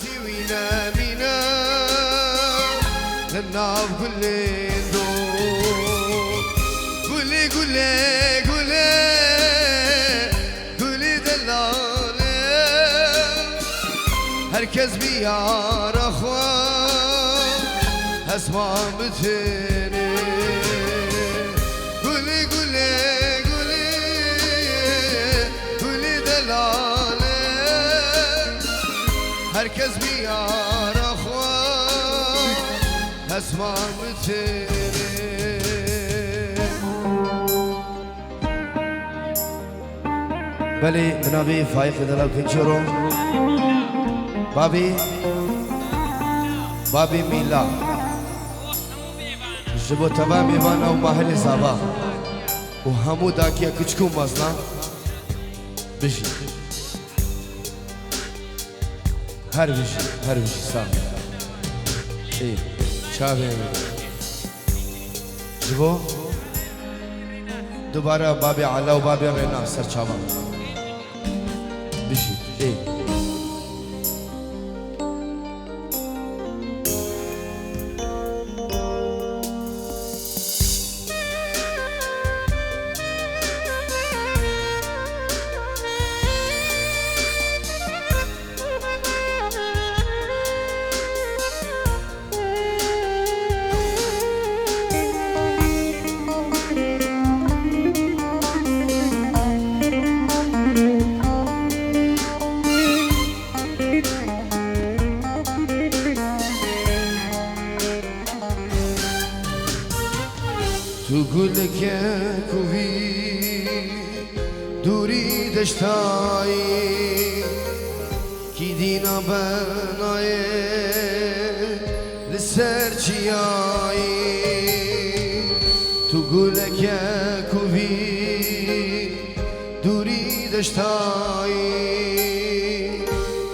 سوينا بينا للناف كلين دول قولي قولي قولي قولي دلالي هركز بيار اخوان اسمع بتني قولي قولي قولي قولي دلالي هركز بيار اخوان اسمع بتني بلي منابي فايق دلال كنشرو بابي ميلا جبو تبا ميوانا وماهل زابا وهمو داكيا كچكو مزنا بشي هر بشي سام ايه چاوه جبو دوباره بابي علا و بابي رينا سر چاوا بشي ايه تقول لك يا كوفي دوري دشتاي كي دينا بناي للسرجياي تقول لك يا كوفي دوري دشتاي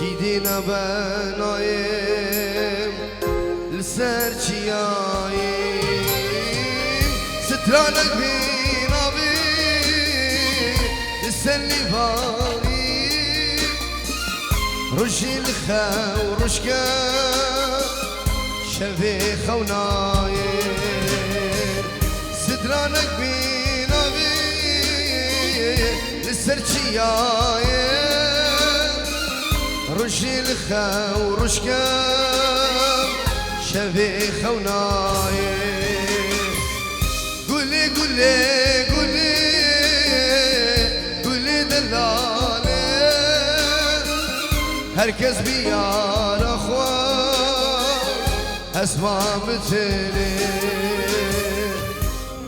كي دينا بناي للسرجياي سترانك بينا بي لسني فاري رشي الخا ورشكا شفي خوناي سترانك بينا بي لسرشياي رشي الخا ورشكا شفي خوناي قولي قولي قولي قولي دلالي هركز بيار اخوان اسمع بتني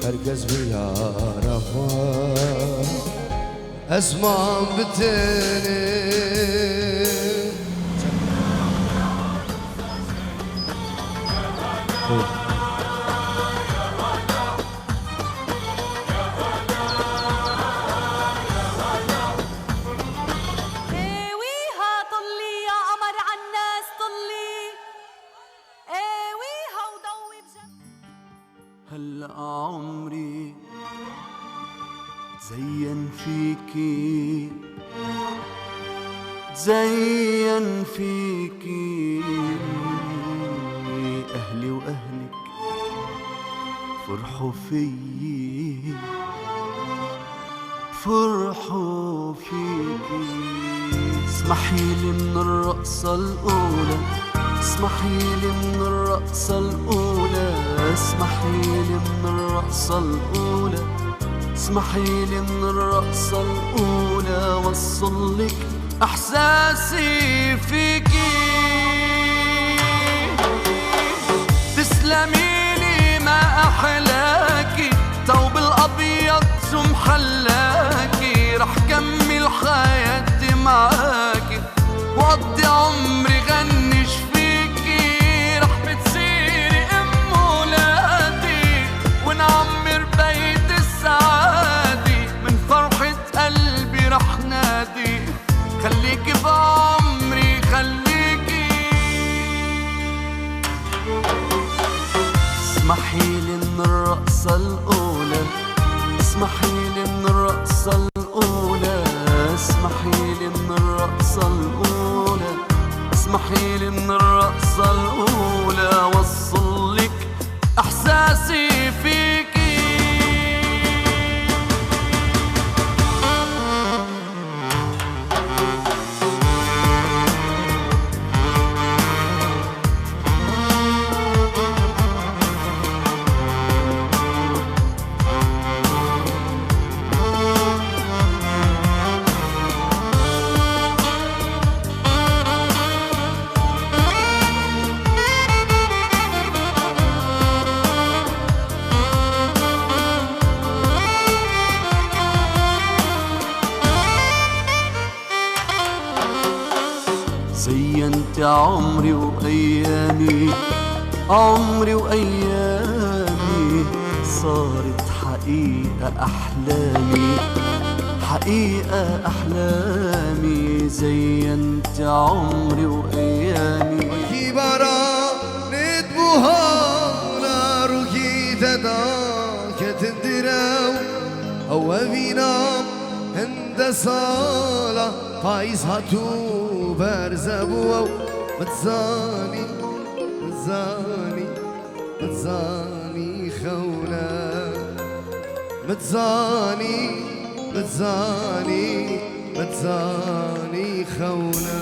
هركز بيار اخوان اسمع بتني هلا عمري تزين فيكي تزين فيكي أهلي وأهلك فرحوا فيي فرحوا فيكي اسمحيلي من الرقصة الأولى اسمحيلي من الرقصة الأولى اسمحيلي من الرقصة الأولى اسمحيلي من الرقصة الأولى وصلك إحساسي فيكي تسلميلي ما أحلاكي ثوب الأبيض شو محلاكي رح كمل حياتي معاكي وقضي عمري غنش فيكي رح بتصيري أم ولادي ونعمر بيت السعادة من فرحة قلبي رح نادي خليكي بعمري خليكي اسمحيلي من الرقصة الأولى اسمحيلي من الرقصة الأولى اسمحيلي من الرقصة الأولى اسمحيلي من الرقصة الأولى وصلك إحساسي فيكي. زينت عمري وأيامي، عمري وأيامي، صارت حقيقة أحلامي، حقيقة أحلامي. زينت عمري وأيامي. كبرانت بوهانا روحي تداك تندراو أو بينام هند صالة فايز هاتو برزبو متزاني متزاني متزاني خونا متزاني متزاني متزاني خونا.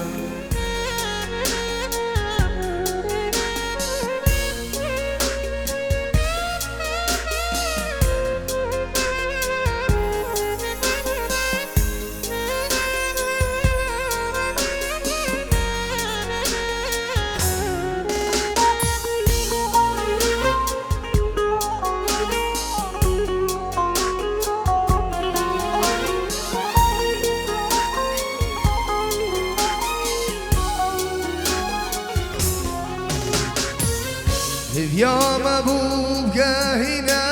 يا مبوب هنا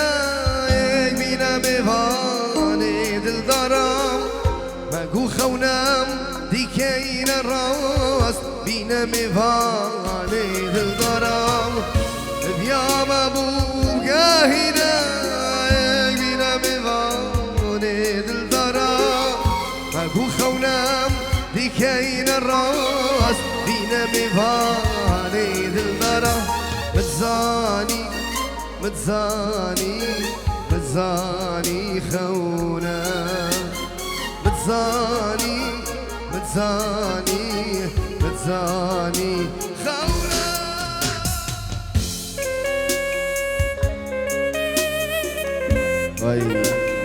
بينا مفاني دل درام ماكو خونام ديكين الراس بينا مفاني دل درام. يا مبوب هنا بينا مفاني دل درام ماكو خونام ديكين الراس بينا مفاني دل درام. متزاني متزاني متزاني خونا متزاني متزاني متزاني خونا. هاي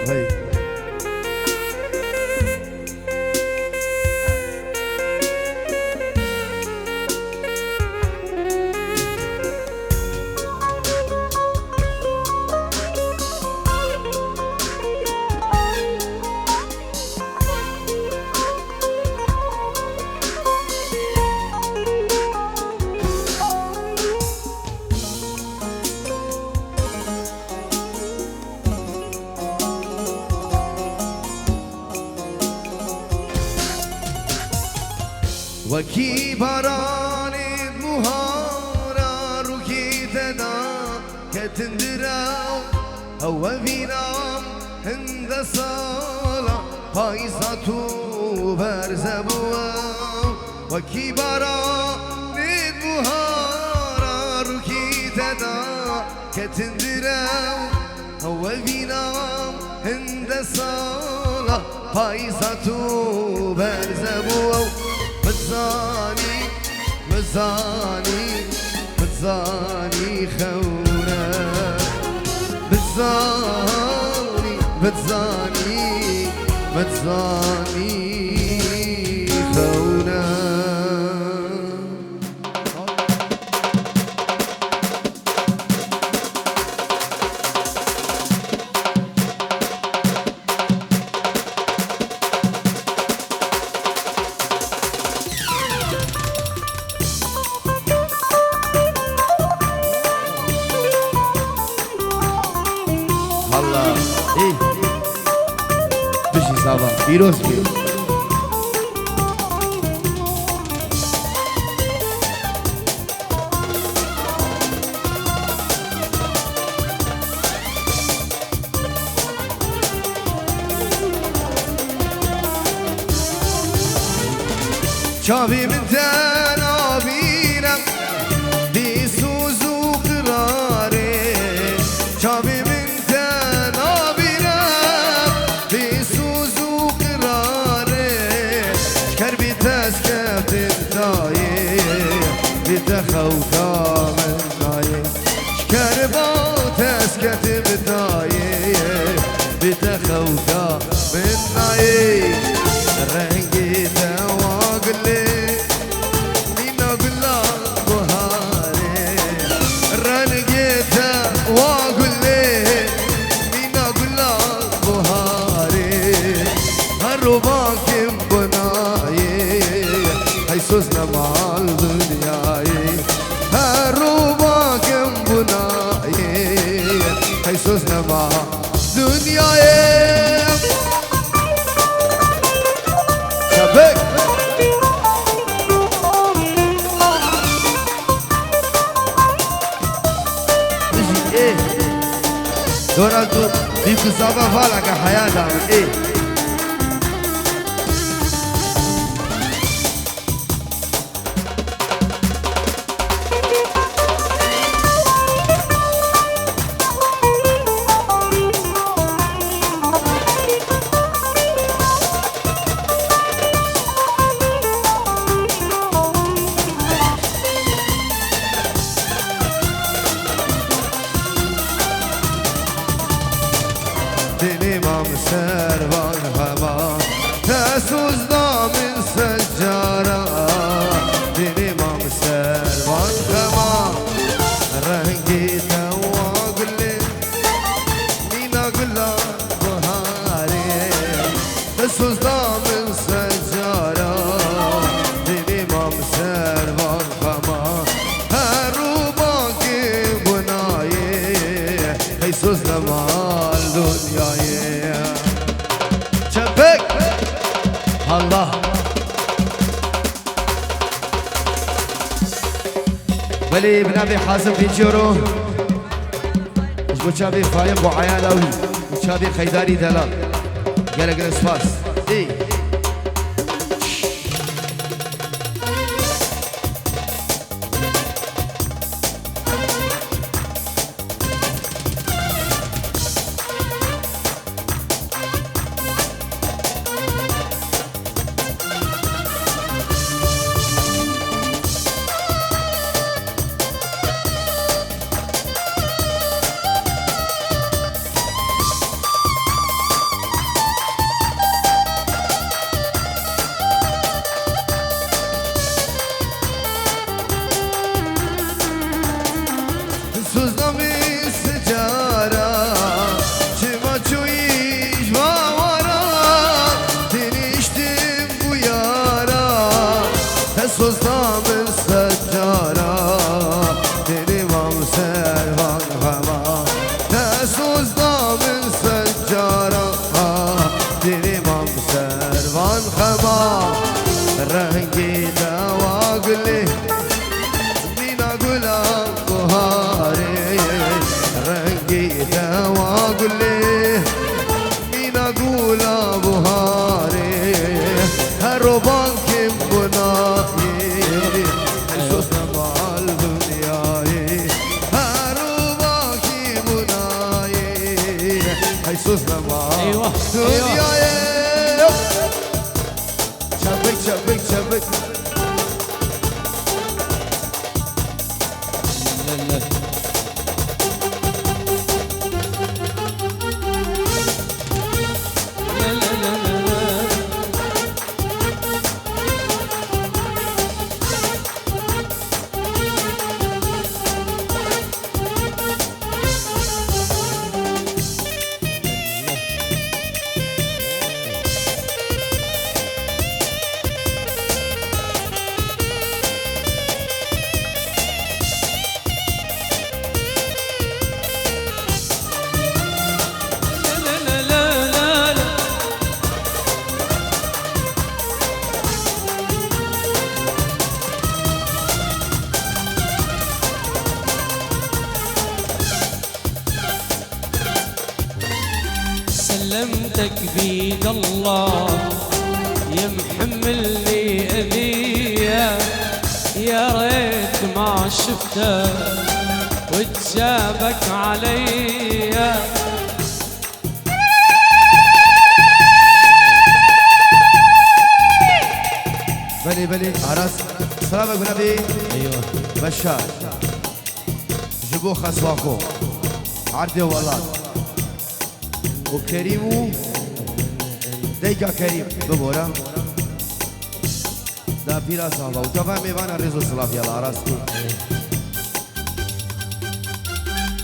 هاي وكي براني مهارة روحي تدا كتندراو هو بينام هند صالة فايزاتو برزبوا. وكي براني مهارة روحي تدا كتندراو هو بينام هند صالة فايزاتو برزبوا. متزاني متزاني متزاني خونا متزاني متزاني متزاني خونا. Allah, düşün sabah, Firoz gibi. Çabimin ten abi بتخوكا من ناي شكربا تسكت بداي بتخوكا من ناي رنگي دواقلي مينا قلا بهاري رنگي دواقلي مينا قلا بهاري هرباك بناي حيسوسنا مع الدنيا هرباك بناي حيسوسنا مع الدنيا شبك تجي ايه دوراتو بيكو صابا فالك حياة دعم ايه ديني ما مسر بانهما تسوز من سجارة ديني ما مسر بانهما رنگي تواقلي مينا قلا بهاري تسوز من سجارة ديني ما مسر بانهما هروباكي بناي خيسوس لما الدنيا شبك الله ولي ابن ابي حازم في جورو شابي فايم بو عيال اوي شابي خيداري دلال قال قال سباس اي Suzamın seccara Deni mamser van hava Ne suzamın seccara Deni mamser van hava Rengi devagli Mina gulam buhari Rengi devagli Mina gulam buhari Her roban kim buna حيسوسنا معاه ايوه دنيا شبك شبك شبك لا سلمتك بيد الله يا محملني اذيه يا ريت ما شفته وتشابك عليا بلي بلي عرس سلامك بنبي ايوه بشار جبو خسواكو عردي والله وكريمو ديكا كريم ببورا دا بيرا صاحبه وتفهم ميوانا رزو صلاف يلا عرسكو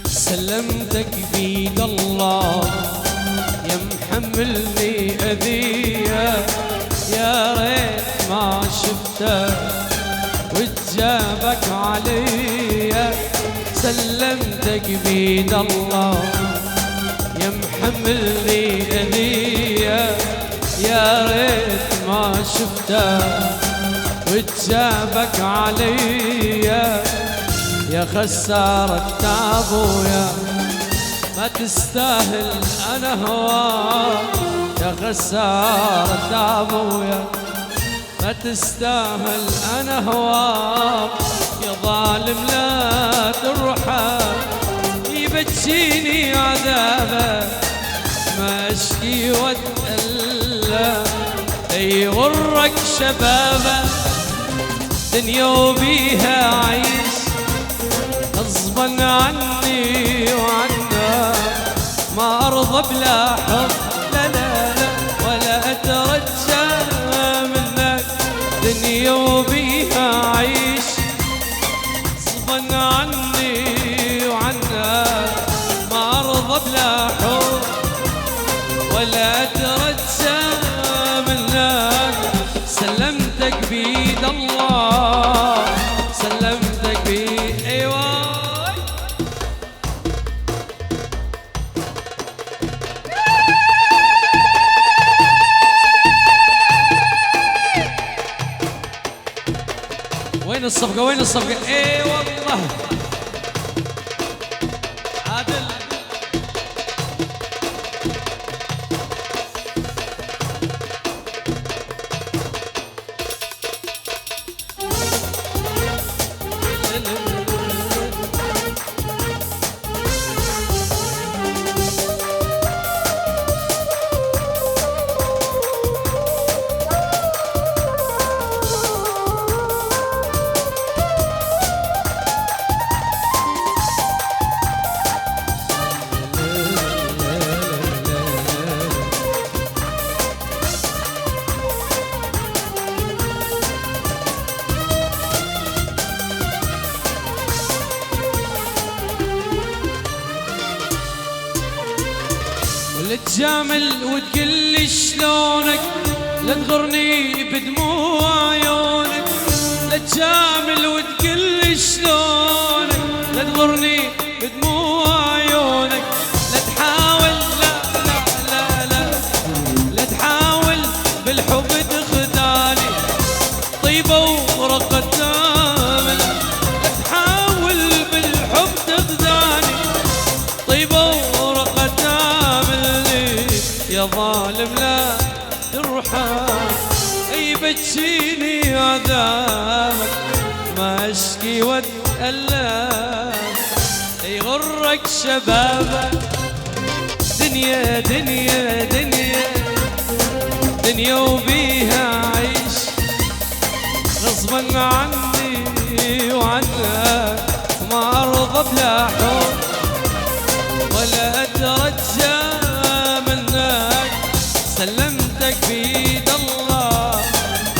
سلمتك بيد الله يا محملني أذية يا ريت ما شفتك وتجابك عليا سلمتك بيد الله يا محملني أذية يا ريت ما شفتك وتجابك عليا يا خسارة ابويا ما تستاهل انا هواك يا خسارة ابويا ما تستاهل انا هواك يا ظالم لا ترحم يبكيني عذابك ما اشكي واتألم اي غرك شبابك دنيا وبيها عيش غصبا عني وعنك ما ارضى بلا حب لا لا لا ولا اترجى منك دنيا وبيها عيش غصبا عني وعنك ما ارضى بلا حب ولا اترجى منك سلمتك بيد الله سلمتك بيد ايوه وين الصفقة وين الصفقة اي والله عادل تجامل وتقلي شلونك لا تغرني بدموع عيونك لا تجامل وتقلي شلونك لا تغرني بدموع عيونك لا تحاول لا لا لا لا لا تحاول بالحب تخدعني طيبة ورقة آمل لا تحاول بالحب تخدعني طيبة ورقة آمل يا ظالم لا ترحم اي بتشيني عذابك ما اشكي واتألم اي غرك شبابك دنيا دنيا دنيا دنيا وبيها عيش غصبا عني وعنك ما ارضى بلا حب ولا اترجى منك سلمتك بيد الله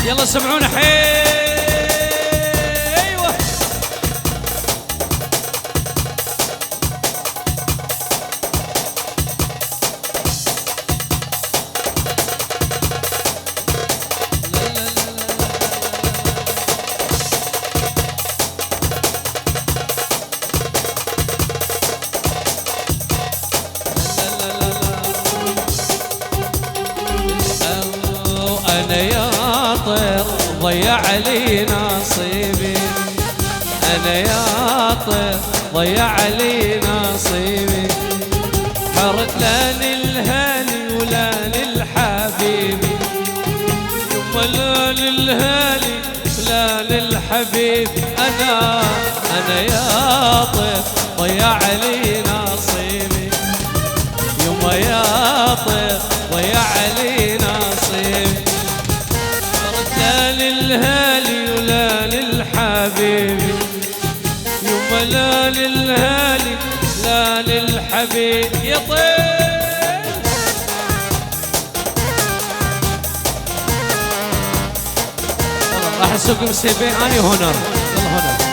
يلا سمعونا ايوه أنا يا طير ضيع لي نصيبي أنا يا طير ضيع لي نصيبي حرت لا للهالي ولا للحبيبي يما لا للهالي ولا للحبيبي أنا يا طير ضيع لي نصيبي يما يا طير ضيع لي نصيبي حرت لا للهالي لا للهالي لا للحبيب يا طير. راح اسوق مسيبين اني هنر. يلا هنر